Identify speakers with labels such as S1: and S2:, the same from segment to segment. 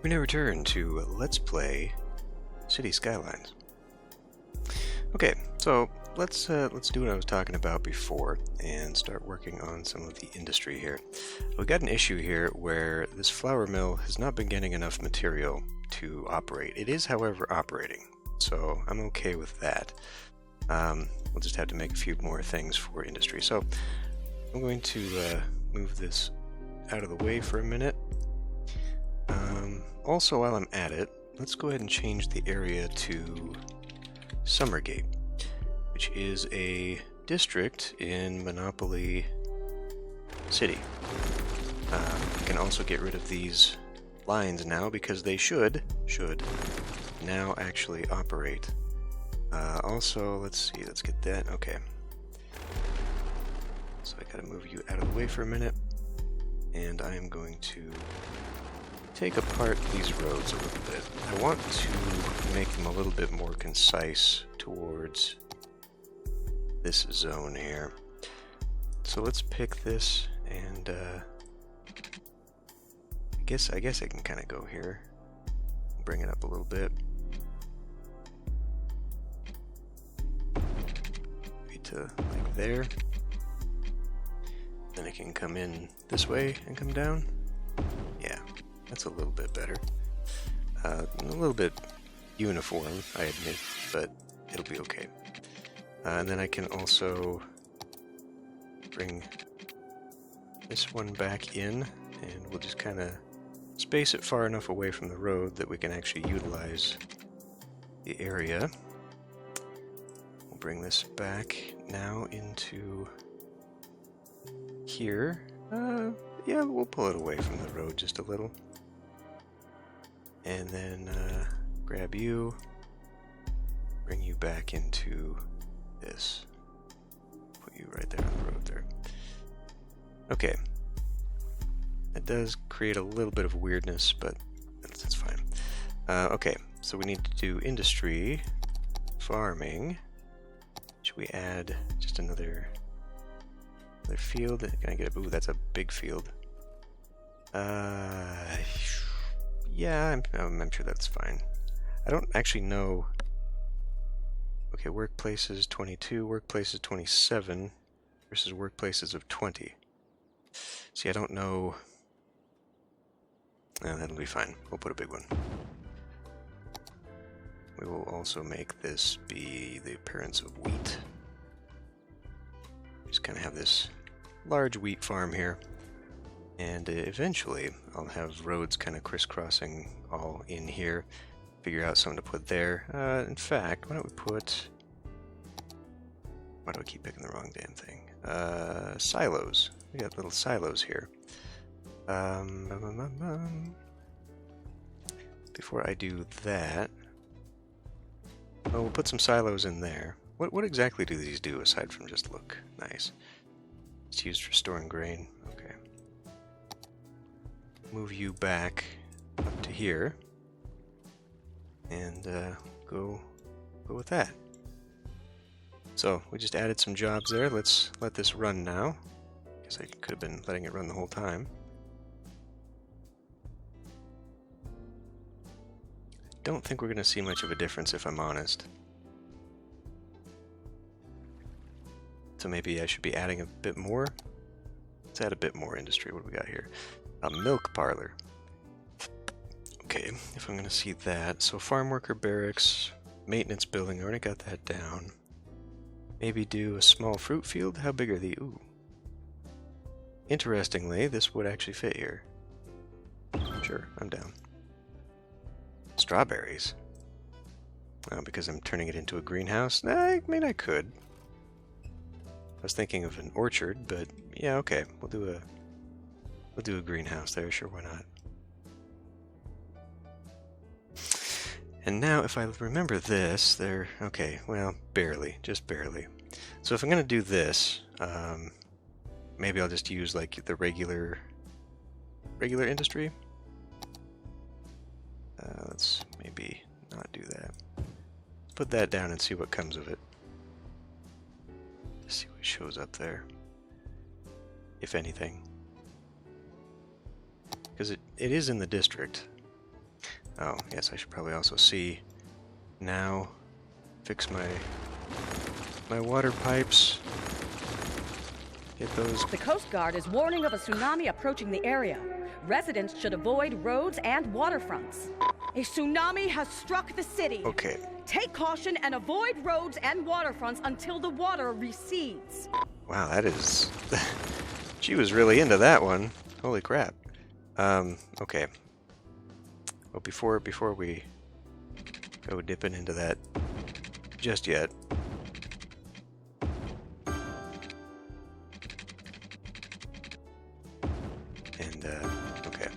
S1: We now return to Let's Play City Skylines. Okay, so let's do what I was talking about before and start working on some of the industry here. We got an issue here where this flour mill has not been getting enough material to operate. It is, however, operating, so I'm okay with that. We'll just have to make a few more things for industry. So I'm going to move this out of the way for a minute. Also, while I'm at it, let's go ahead and change the area to Summergate, which is a district in Monopoly City. We can also get rid of these lines now because they should now actually operate. Also, let's see, let's get that. Okay. So I gotta move you out of the way for a minute, and I am going to take apart these roads a little bit. I want to make them a little bit more concise towards this zone here. So let's pick this, and I guess I can kind of go here. Bring it up a little bit. Maybe to like there. Then it can come in this way and come down. Yeah. That's a little bit better. A little bit uniform, I admit, but it'll be okay. And then I can also bring this one back in, and we'll just kind of space it far enough away from the road that we can actually utilize the area. We'll bring this back now into here. Yeah, we'll pull it away from the road just a little. And then grab you, bring you back into this. Put you right there on the road there. Okay. That does create a little bit of weirdness, but that's fine. Okay, so we need to do industry, farming. Should we add just another field? Can I get a... Ooh, that's a big field. Yeah, I'm sure that's fine. I don't actually know... Okay, workplaces 22, workplaces 27 versus workplaces of 20. See, I don't know... that'll be fine. We'll put a big one. We will also make this be the appearance of wheat. Just kind of have this large wheat farm here. And eventually, I'll have roads kind of crisscrossing all in here. Figure out something to put there. In fact, why don't we put... Why do I keep picking the wrong damn thing? Silos. We got little silos here. Before I do that... Oh, we'll put some silos in there. What exactly do these do aside from just look nice? It's used for storing grain. Okay. Move you back up to here, and go with that. So we just added some jobs there. Let's let this run now. Guess I could have been letting it run the whole time. Don't think we're going to see much of a difference, if I'm honest. So maybe I should be adding a bit more. Let's add a bit more industry. What do we got here? A milk parlor. Okay, if I'm going to see that. So farm worker barracks, maintenance building, I already got that down. Maybe do a small fruit field? How big are the... Ooh. Interestingly, this would actually fit here. Sure, I'm down. Strawberries. Because I'm turning it into a greenhouse? I mean, I could. I was thinking of an orchard, but yeah, okay. We'll do a greenhouse there, sure, why not? And now, if I remember this, okay, well, barely, just barely. So if I'm going to do this, maybe I'll just use, like, the regular industry. Let's maybe not do that. Let's put that down and see what comes of it. Let's see what shows up there, if anything. Because it is in the district. Oh, yes, I should probably also see now. Fix my water pipes. Get those.
S2: The Coast Guard is warning of a tsunami approaching the area. Residents should avoid roads and waterfronts. A tsunami has struck the city.
S1: Okay.
S2: Take caution and avoid roads and waterfronts until the water recedes.
S1: Wow, that is... She was really into that one. Holy crap. Okay. Well, before we go dipping into that just yet, and, okay.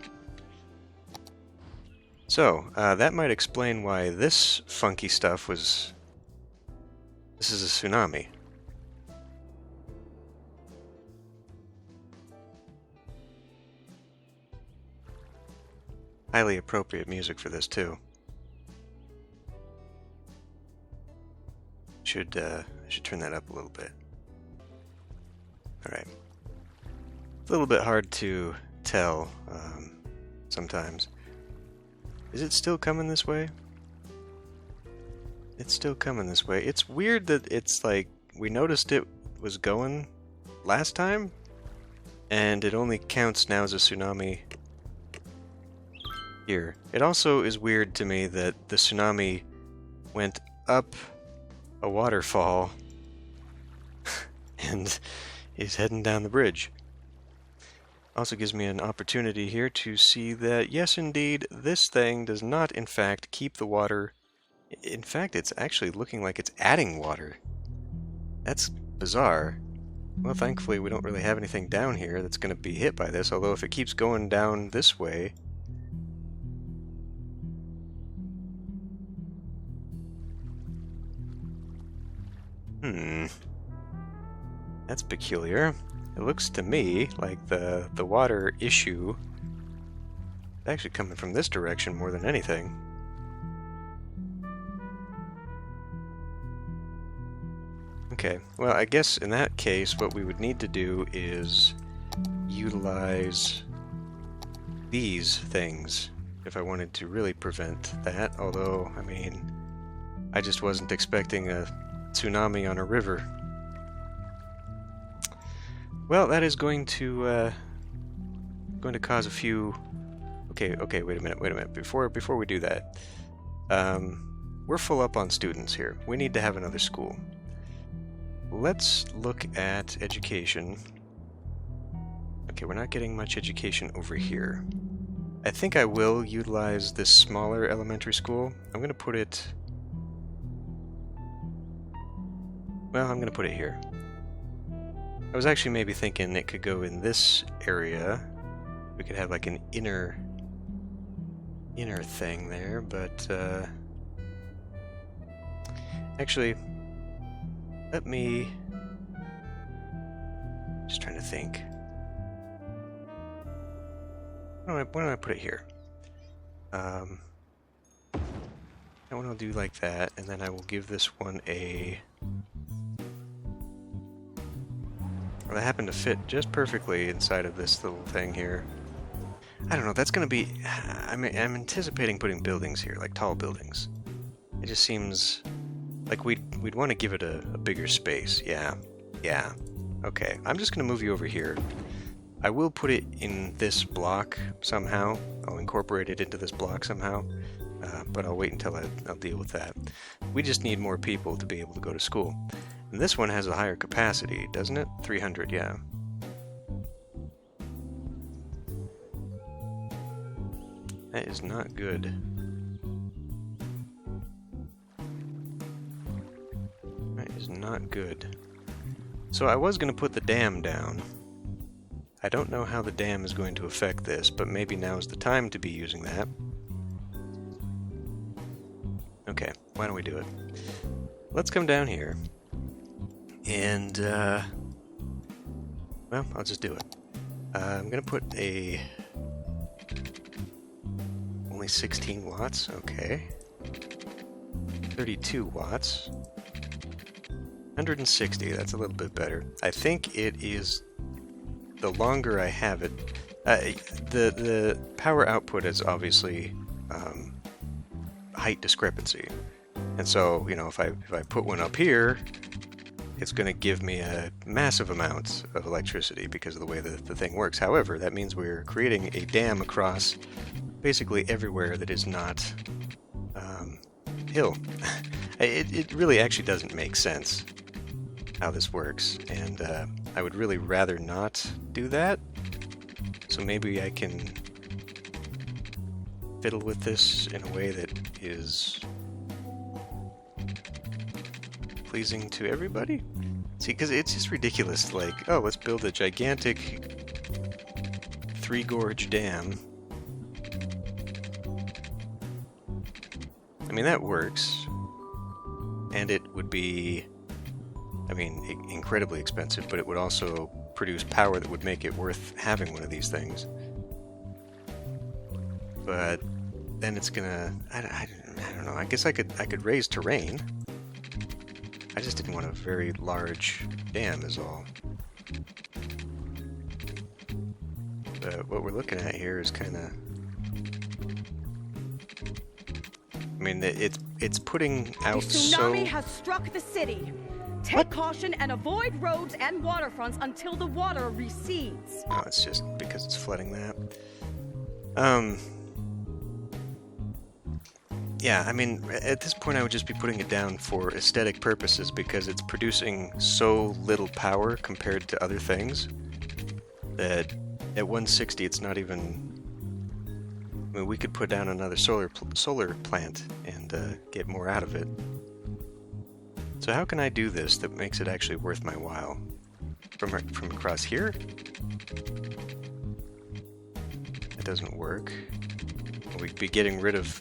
S1: So, that might explain why this funky stuff was... This is a tsunami. Highly appropriate music for this, too. I should turn that up a little bit. Alright. It's a little bit hard to tell, sometimes. Is it still coming this way? It's still coming this way. It's weird that it's like, we noticed it was going last time, and it only counts now as a tsunami here. It also is weird to me that the tsunami went up a waterfall and is heading down the bridge. Also gives me an opportunity here to see that, yes indeed, this thing does not in fact keep the water. In fact, it's actually looking like it's adding water. That's bizarre. Well, thankfully we don't really have anything down here that's going to be hit by this, although if it keeps going down this way... That's peculiar. It looks to me like the water issue is actually coming from this direction more than anything. Okay, well, I guess in that case what we would need to do is utilize these things if I wanted to really prevent that, although, I mean, I just wasn't expecting a tsunami on a river. Well, that is going to cause a few... Okay, wait a minute. Before we do that, we're full up on students here. We need to have another school. Let's look at education. Okay, we're not getting much education over here. I think I will utilize this smaller elementary school. I'm going to put it... Well, I'm going to put it here. I was actually maybe thinking it could go in this area. We could have like an inner thing there, but actually, let me... Just trying to think. Why don't I put it here? That one I'll do like that, and then I will give this one a... Well, that happened to fit just perfectly inside of this little thing here. I don't know, that's gonna be... I'm anticipating putting buildings here, like tall buildings. It just seems like we'd want to give it a bigger space. Yeah. Okay, I'm just gonna move you over here. I will put it in this block somehow. I'll incorporate it into this block somehow. But I'll wait until I'll deal with that. We just need more people to be able to go to school. And this one has a higher capacity, doesn't it? 300, yeah. That is not good. That is not good. So I was going to put the dam down. I don't know how the dam is going to affect this, but maybe now is the time to be using that. Okay, why don't we do it? Let's come down here. And, well, I'll just do it. I'm gonna put only 16 watts, okay. 32 watts. 160, that's a little bit better. I think it is, the longer I have it, the power output is obviously height discrepancy. And so, you know, if I put one up here, it's going to give me a massive amount of electricity because of the way the thing works. However, that means we're creating a dam across basically everywhere that is not hill. It really actually doesn't make sense how this works, and I would really rather not do that. So maybe I can fiddle with this in a way that is pleasing to everybody. See, because it's just ridiculous, like, oh, let's build a gigantic three-gorge dam. I mean, that works. And it would be, I mean, incredibly expensive, but it would also produce power that would make it worth having one of these things. But then it's gonna, I don't know, I guess I could raise terrain. I just didn't want a very large dam is all. But what we're looking at here is kind of, I mean, it's putting out so...
S2: A tsunami has struck the city. Take caution and avoid roads and waterfronts until the water recedes.
S1: Oh, it's just because it's flooding that. Yeah, I mean, at this point I would just be putting it down for aesthetic purposes because it's producing so little power compared to other things that at 160 it's not even... I mean, we could put down another solar plant and get more out of it. So how can I do this that makes it actually worth my while? From across here? That doesn't work. We'd be getting rid of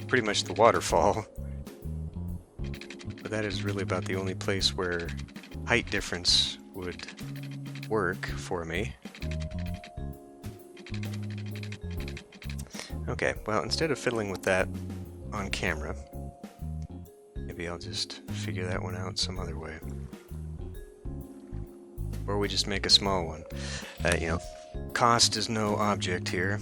S1: pretty much the waterfall. But that is really about the only place where height difference would work for me. Okay, well, instead of fiddling with that on camera, maybe I'll just figure that one out some other way. Or we just make a small one. You know, cost is no object here.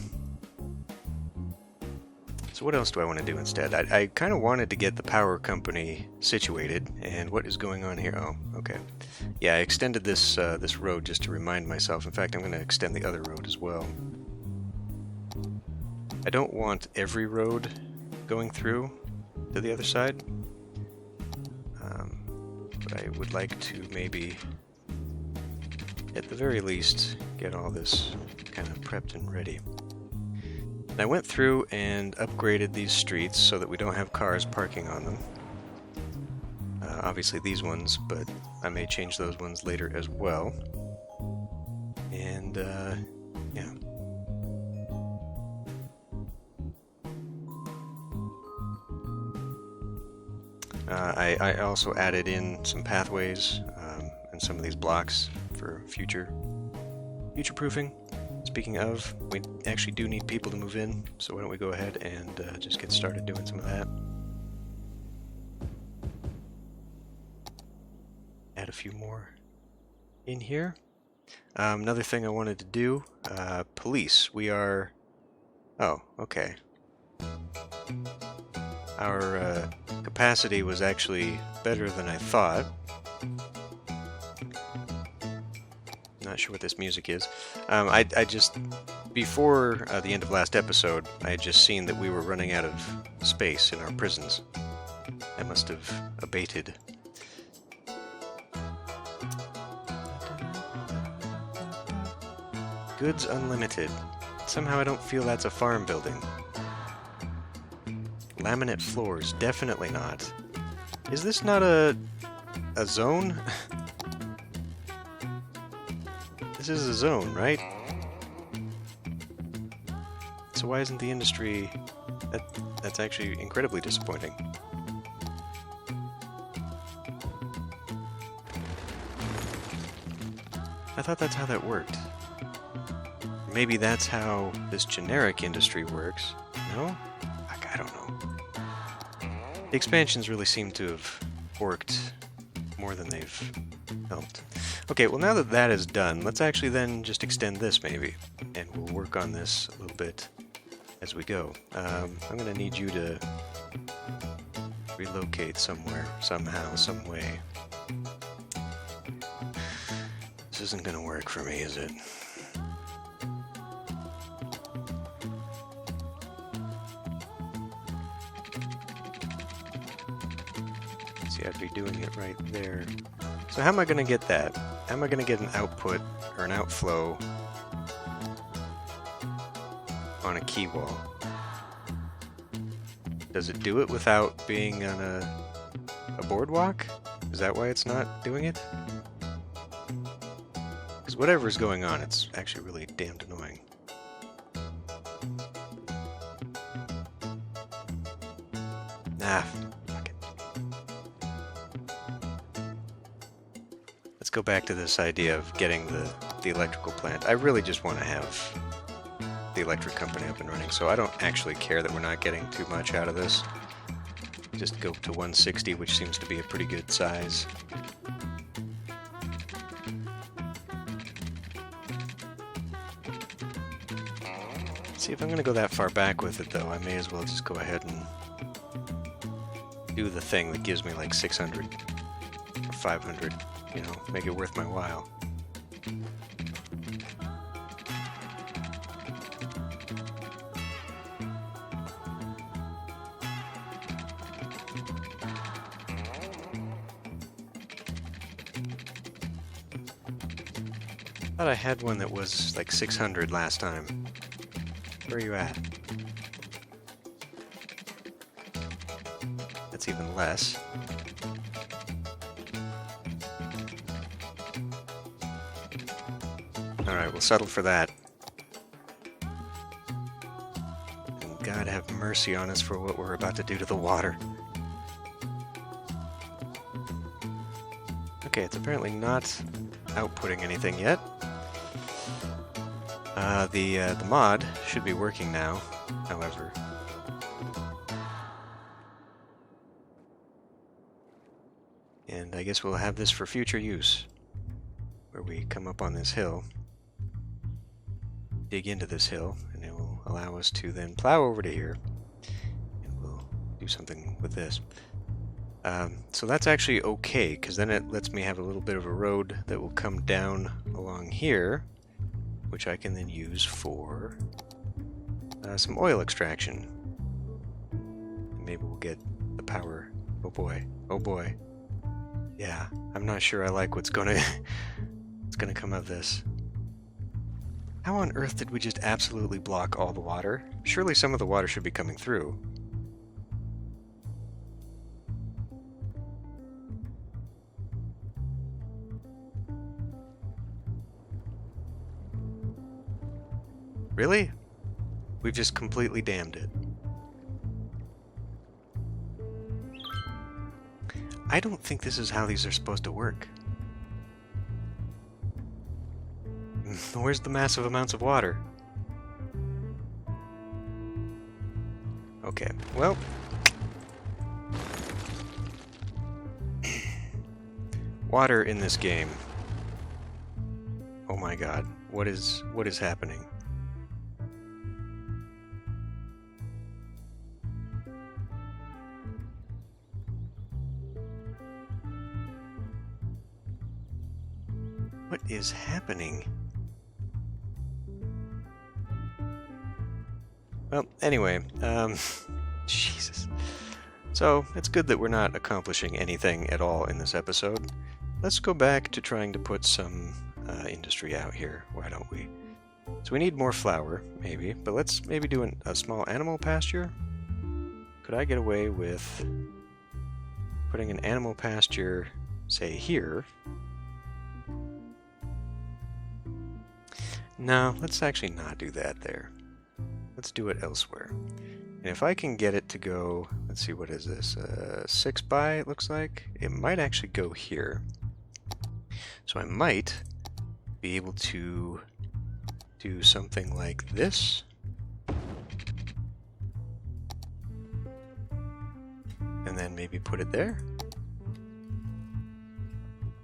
S1: So what else do I want to do instead? I kind of wanted to get the power company situated, and what is going on here? Oh, okay. Yeah, I extended this this road just to remind myself. In fact, I'm going to extend the other road as well. I don't want every road going through to the other side, but I would like to maybe, at the very least, get all this kind of prepped and ready. And I went through and upgraded these streets so that we don't have cars parking on them. Obviously these ones, but I may change those ones later as well. And, yeah. I also added in some pathways and some of these blocks for future-proofing. Speaking of, we actually do need people to move in, so why don't we go ahead and just get started doing some of that. Add a few more in here. Another thing I wanted to do, police. We are... Oh, okay. Our capacity was actually better than I thought. Not sure what this music is. I just, before the end of last episode, I had just seen that we were running out of space in our prisons. I must have abated. Goods unlimited. Somehow I don't feel that's a farm building. Laminate floors, definitely not. Is this not a zone? This is a zone, right? So why isn't the industry... That's actually incredibly disappointing. I thought that's how that worked. Maybe that's how this generic industry works. No? I don't know. The expansions really seem to have worked more than they've helped. Okay, well now that that is done, let's actually then just extend this maybe, and we'll work on this a little bit as we go. I'm going to need you to relocate somewhere, somehow, some way. This isn't gonna work for me, is it? See, I'd be doing it right there. So how am I gonna get that? How am I gonna get an output or an outflow on a key wall? Does it do it without being on a boardwalk? Is that why it's not doing it? Because whatever's going on, it's actually really damned annoying. Nah, fuck it. Let's go back to this idea of getting the electrical plant. I really just want to have the electric company up and running, so I don't actually care that we're not getting too much out of this. Just go to 160, which seems to be a pretty good size. See, if I'm going to go that far back with it, though, I may as well just go ahead and do the thing that gives me like 600 or 500, you know, make it worth my while. I thought I had one that was like 600 last time. Where are you at? That's even less. Alright, we'll settle for that. And God have mercy on us for what we're about to do to the water. Okay, it's apparently not outputting anything yet. The mod should be working now, however. And I guess we'll have this for future use, where we come up on this hill, dig into this hill, and it will allow us to then plow over to here, and we'll do something with this. So that's actually okay, because then it lets me have a little bit of a road that will come down along here, which I can then use for some oil extraction. And maybe we'll get the power. Oh boy, oh boy. Yeah, I'm not sure I like what's gonna come of this. How on earth did we just absolutely block all the water? Surely some of the water should be coming through. Really? We've just completely damned it. I don't think this is how these are supposed to work. Where's the massive amounts of water? Okay, well. Water in this game. Oh my god, what is happening? What is happening? Well, anyway, Jesus. So, it's good that we're not accomplishing anything at all in this episode. Let's go back to trying to put some industry out here, why don't we? So we need more flour, maybe, but let's maybe do a small animal pasture? Could I get away with putting an animal pasture, say, here? No, let's actually not do that there. Let's do it elsewhere. And if I can get it to go, let's see, what is this? 6 by, it looks like. It might actually go here. So I might be able to do something like this. And then maybe put it there.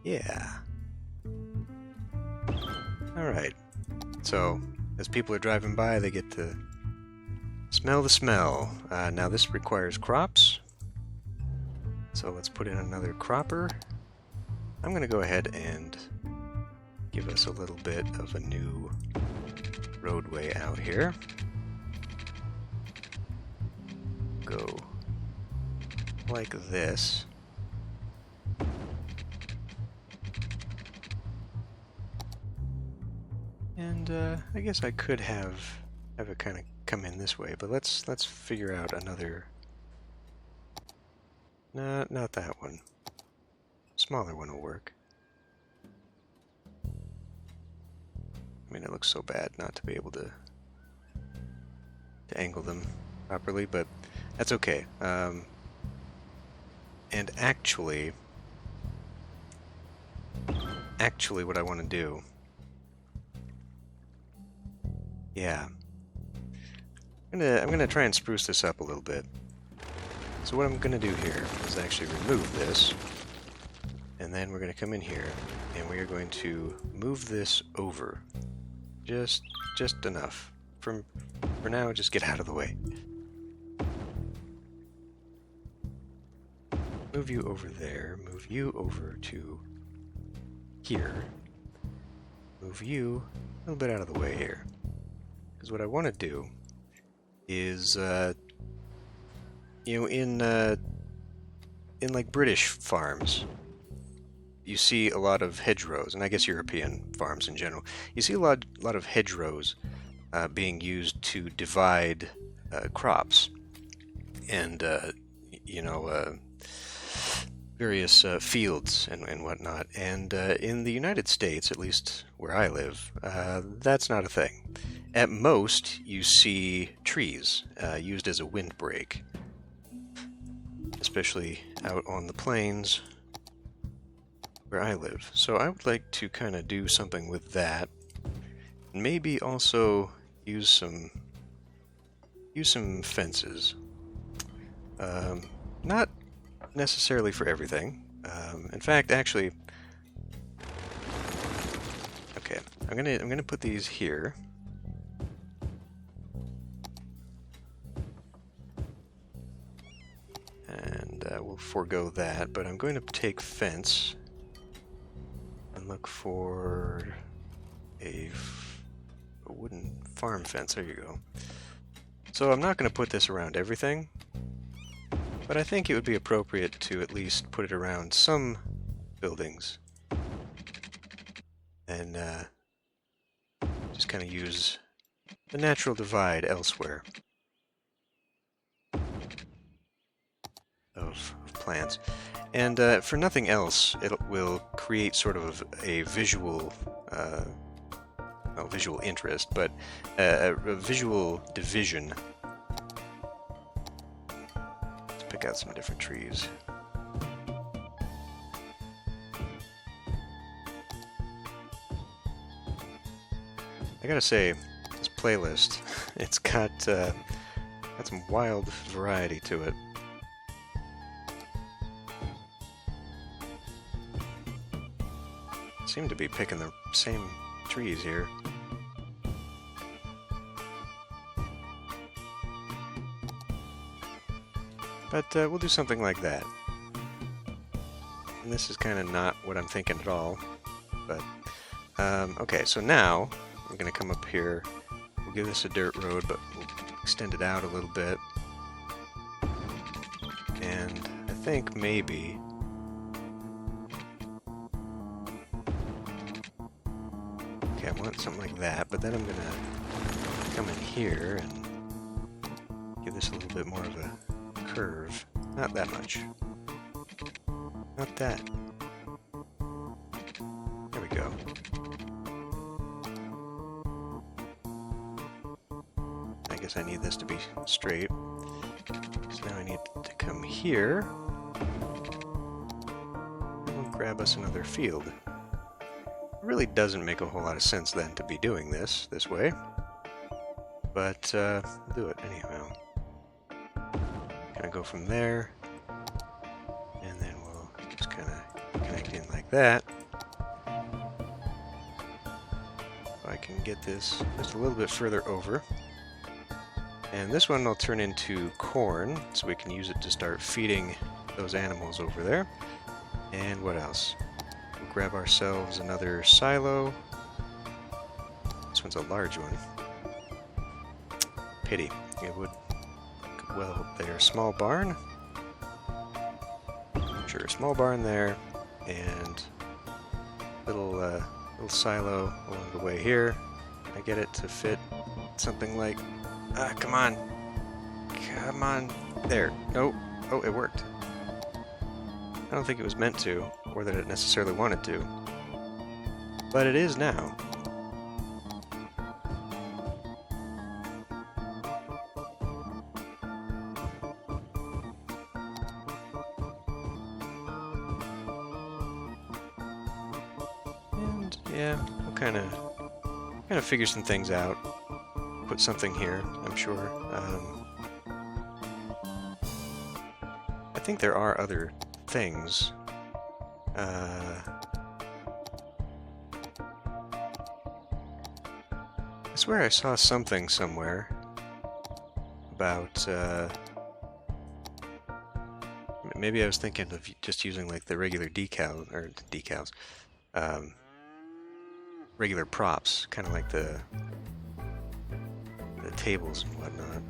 S1: Yeah. Alright. So, as people are driving by, they get to smell the smell. Now this requires crops. So let's put in another cropper. I'm going to go ahead and give us a little bit of a new roadway out here. Go like this. And I guess I could have it kind of come in this way, but let's figure out another. No, not that one. Smaller one will work. I mean, it looks so bad not to be able to angle them properly, but that's okay. And actually, what I want to do, yeah, I'm gonna try and spruce this up a little bit. So what I'm gonna do here is actually remove this, and then we're gonna come in here, and we are going to move this over, just enough. For now, just get out of the way. Move you over there. Move you over to here. Move you a little bit out of the way here. Because what I want to do is, you know, in like British farms, you see a lot of hedgerows, and I guess European farms in general. You see a lot of hedgerows being used to divide crops, and you know, various fields and whatnot. And in the United States, at least where I live, that's not a thing. At most, you see trees used as a windbreak, especially out on the plains where I live. So I would like to kind of do something with that. Maybe also use some fences. Not necessarily for everything. In fact, actually, okay, I'm gonna put these here. And we'll forego that, but I'm going to take fence and look for a wooden farm fence. There you go. So I'm not going to put this around everything, but I think it would be appropriate to at least put it around some buildings and just kind of use the natural divide elsewhere of plants. And for nothing else, it will create sort of a visual visual interest, but a visual division. Let's pick out some different trees. I gotta say, this playlist, it's got some wild variety to it. Seem to be picking the same trees here. But we'll do something like that. And this is kind of not what I'm thinking at all. But, okay, so now I'm going to come up here. We'll give this a dirt road, but we'll extend it out a little bit. And I think maybe... okay, I want something like that, but then I'm going to come in here and give this a little bit more of a curve. Not that much. Not that. There we go. I guess I need this to be straight. So now I need to come here. And we'll grab us another field. It really doesn't make a whole lot of sense then to be doing this way. But we'll do it anyhow. Go from there, and then we'll just kind of connect in like that. So I can get this just a little bit further over, and this one I'll turn into corn so we can use it to start feeding those animals over there. And what else? We'll grab ourselves another silo. This one's a large one. Pity. It would look well up there. Small barn. Sure, small barn there, and little silo along the way here. I get it to fit something like, come on, there. Nope. Oh, it worked. I don't think it was meant to, or that it necessarily wanted to, but it is now. And yeah, we'll kind of figure some things out. Put something here, I'm sure. I think there are other things. I swear I saw something somewhere about, maybe I was thinking of just using like the regular decals, regular props, kind of like the tables and whatnot.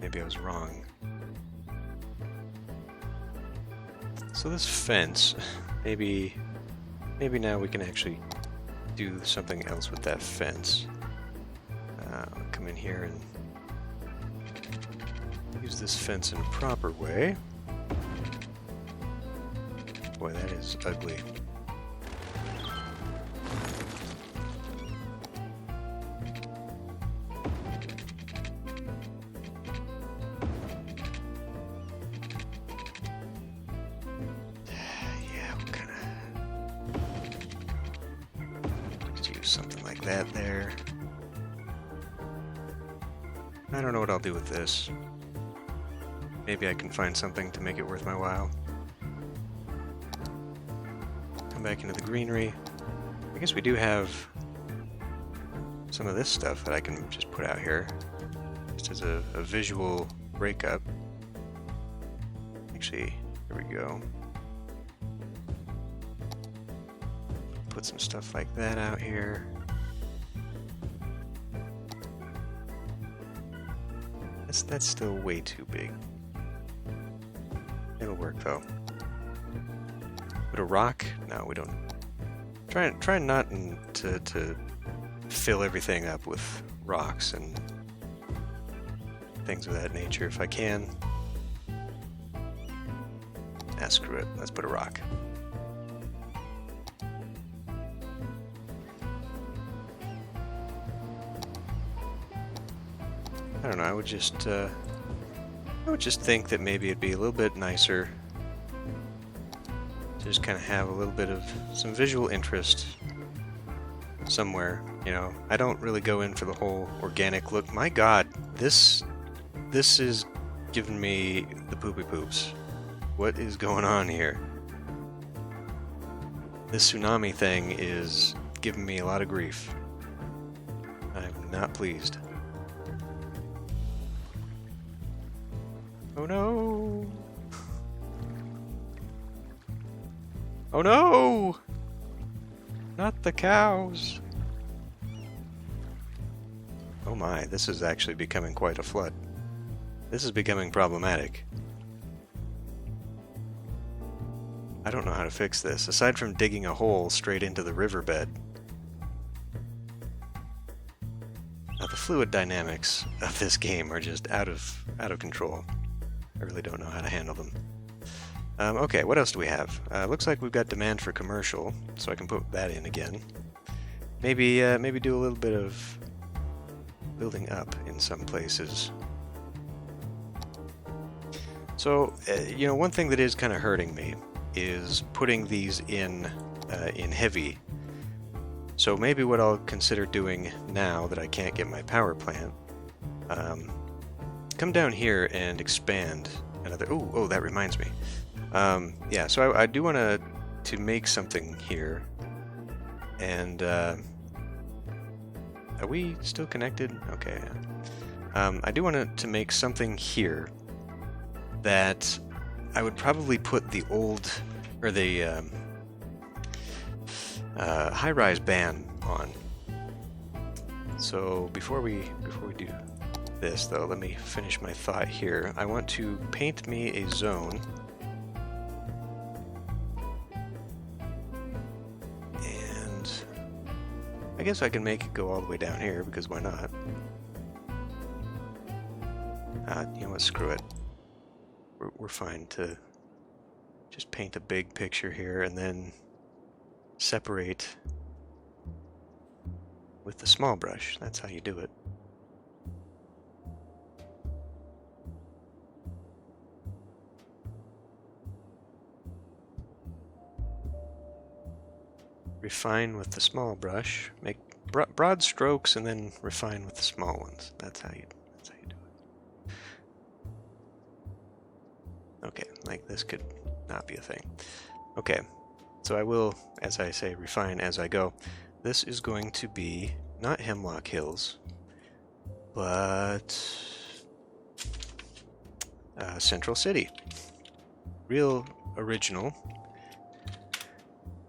S1: Maybe I was wrong. So this fence, maybe now we can actually do something else with that fence. Come in here and use this fence in a proper way. Boy, that is ugly. Something like that there. I don't know what I'll do with this. Maybe I can find something to make it worth my while. Come back into the greenery. I guess we do have some of this stuff that I can just put out here, just as a visual breakup. Actually, here we go. Put some stuff like that out here. That's still way too big. It'll work though. Put a rock? No, we don't. Try not to fill everything up with rocks and things of that nature if I can. Screw it. Let's put a rock. I don't know, I would just think that maybe it'd be a little bit nicer to just kind of have a little bit of some visual interest somewhere, you know. I don't really go in for the whole organic look. My god, this is giving me the poopy poops. What is going on here? This tsunami thing is giving me a lot of grief. I'm not pleased. Oh no! Oh no! Not the cows! Oh my, this is actually becoming quite a flood. This is becoming problematic. I don't know how to fix this, aside from digging a hole straight into the riverbed. Now the fluid dynamics of this game are just out of control. I really don't know how to handle them. Okay, what else do we have? Looks like we've got demand for commercial, so I can put that in again. Maybe do a little bit of building up in some places. So, you know, one thing that is kind of hurting me is putting these in heavy. So maybe what I'll consider doing now that I can't get my power plant, come down here and expand another. Oh, that reminds me. Yeah, so I do want to make something here, and are we still connected? Okay. I do want to make something here that I would probably put the old, or the high-rise ban on. So before we do this, though, let me finish my thought here. I want to paint me a zone. And I guess I can make it go all the way down here, because why not? You know what, screw it. We're fine to just paint a big picture here and then separate with the small brush. That's how you do it. Refine with the small brush. Make broad strokes and then refine with the small ones. That's how you do it. Okay, like this could not be a thing. Okay, so I will, as I say, refine as I go. This is going to be not Hemlock Hills, but Central City. Real original,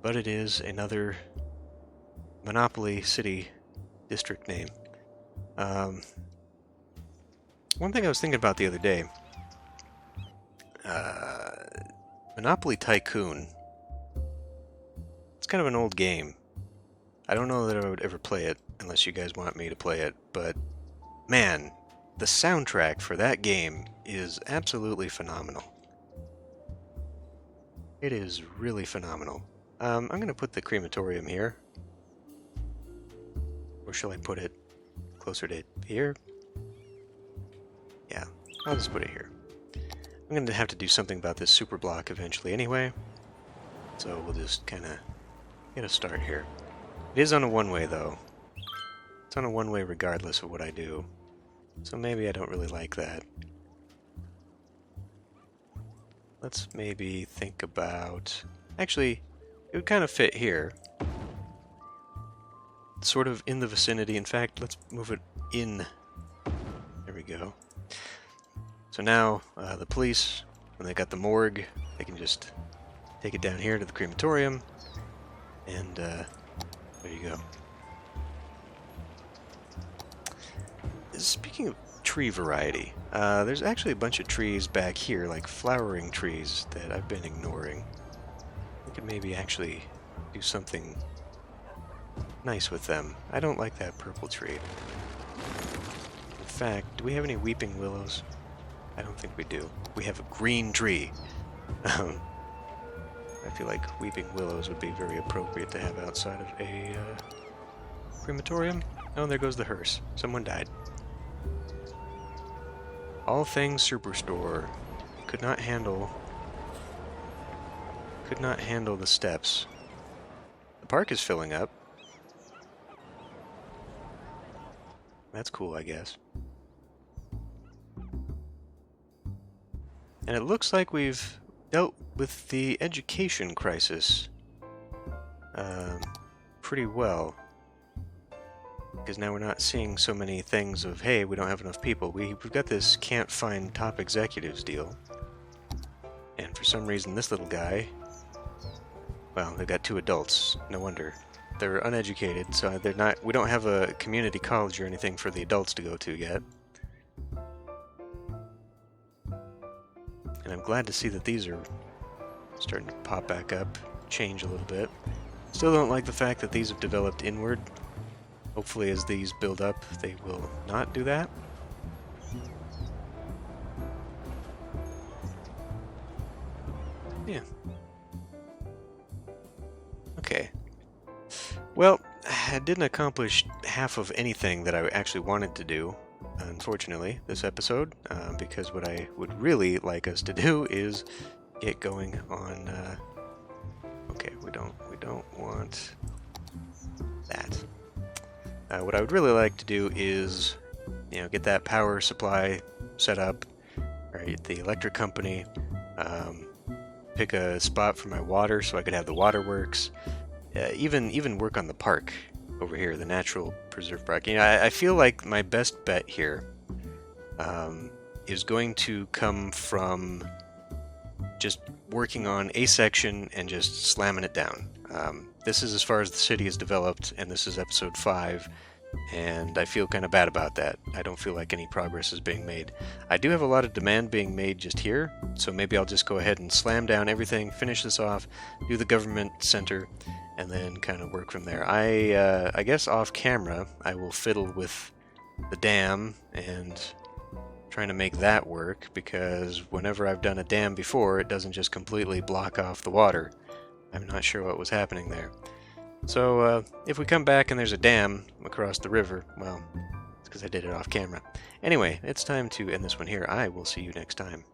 S1: but it is another Monopoly City district name. One thing I was thinking about the other day, Monopoly Tycoon. It's kind of an old game. I don't know that I would ever play it unless you guys want me to play it, but man, the soundtrack for that game is absolutely phenomenal. It is really phenomenal. I'm going to put the crematorium here. Or shall I put it closer to here? Yeah, I'll just put it here. I'm going to have to do something about this super block eventually anyway, so we'll just kind of get a start here. It is on a one-way, though. It's on a one-way regardless of what I do, so maybe I don't really like that. Let's maybe think about... Actually, it would kind of fit here. Sort of in the vicinity. In fact, let's move it in. There we go. So now, the police, when they got the morgue, they can just take it down here to the crematorium, and there you go. Speaking of tree variety, there's actually a bunch of trees back here, like flowering trees, that I've been ignoring. We could maybe actually do something nice with them. I don't like that purple tree. In fact, do we have any weeping willows? I don't think we do. We have a green tree. I feel like weeping willows would be very appropriate to have outside of a crematorium. Oh, there goes the hearse. Someone died. All things Superstore. Could not handle the steps. The park is filling up. That's cool, I guess. And it looks like we've dealt with the education crisis pretty well. Because now we're not seeing so many things of, hey, we don't have enough people. We've got this can't find top executives deal. And for some reason, this little guy... Well, they've got 2 adults. No wonder. They're uneducated, so they're not... We don't have a community college or anything for the adults to go to yet. And I'm glad to see that these are starting to pop back up, change a little bit. Still don't like the fact that these have developed inward. Hopefully as these build up, they will not do that. Yeah. Okay. Well, I didn't accomplish half of anything that I actually wanted to do, unfortunately, this episode, because what I would really like us to do is get going on, okay, we don't want that. What I would really like to do is, you know, get that power supply set up, right, the electric company, pick a spot for my water so I could have the waterworks, even work on the park over here, the natural preserve park. You know, I feel like my best bet here is going to come from just working on a section and just slamming it down. This is as far as the city is developed, and this is episode 5, and I feel kind of bad about that. I don't feel like any progress is being made. I do have a lot of demand being made just here, so maybe I'll just go ahead and slam down everything, finish this off, do the government center, and then kind of work from there. I guess off camera I will fiddle with the dam and trying to make that work, because whenever I've done a dam before, it doesn't just completely block off the water. I'm not sure what was happening there. So if we come back and there's a dam across the river, well, it's because I did it off camera. Anyway, it's time to end this one here. I will see you next time.